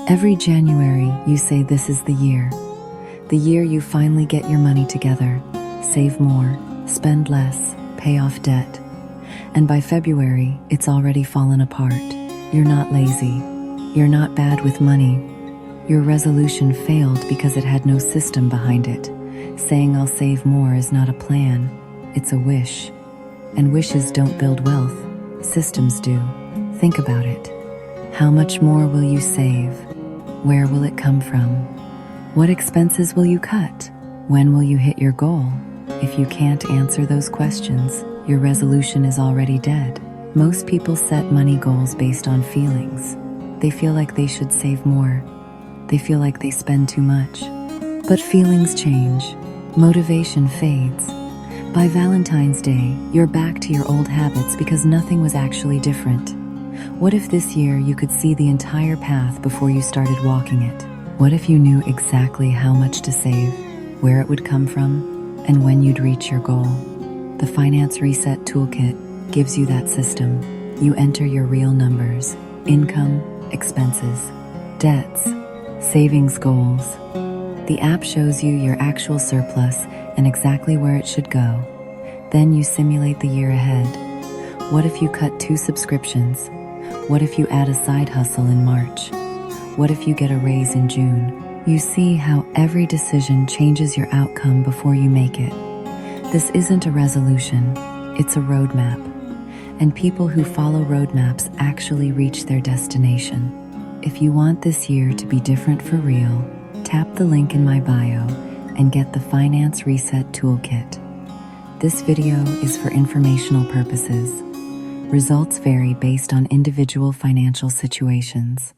Every January, you say this is the year you finally get your money together, save more, spend less, pay off debt. And by February, it's already fallen apart. You're not lazy. You're not bad with money. Your resolution failed because it had no system behind it. Saying I'll save more is not a plan, it's a wish. And wishes don't build wealth, systems do. Think about it. How much more will you save? Where will it come from? What expenses will you cut? When will you hit your goal? If you can't answer those questions, your resolution is already dead. Most people set money goals based on feelings. They feel like they should save more. They feel like they spend too much. But feelings change. Motivation fades. By Valentine's Day, you're back to your old habits because nothing was actually different. What if this year you could see the entire path before you started walking it? What if you knew exactly how much to save, where it would come from, and when you'd reach your goal? The Finance Reset Toolkit gives you that system. You enter your real numbers, income, expenses, debts, savings goals. The app shows you your actual surplus and exactly where it should go. Then you simulate the year ahead. What if you cut 2 subscriptions? What if you add a side hustle in March? What if you get a raise in June? You see how every decision changes your outcome before you make it. This isn't a resolution, it's a roadmap. And people who follow roadmaps actually reach their destination. If you want this year to be different for real, tap the link in my bio and get the Finance Reset Toolkit. This video is for informational purposes. Results vary based on individual financial situations.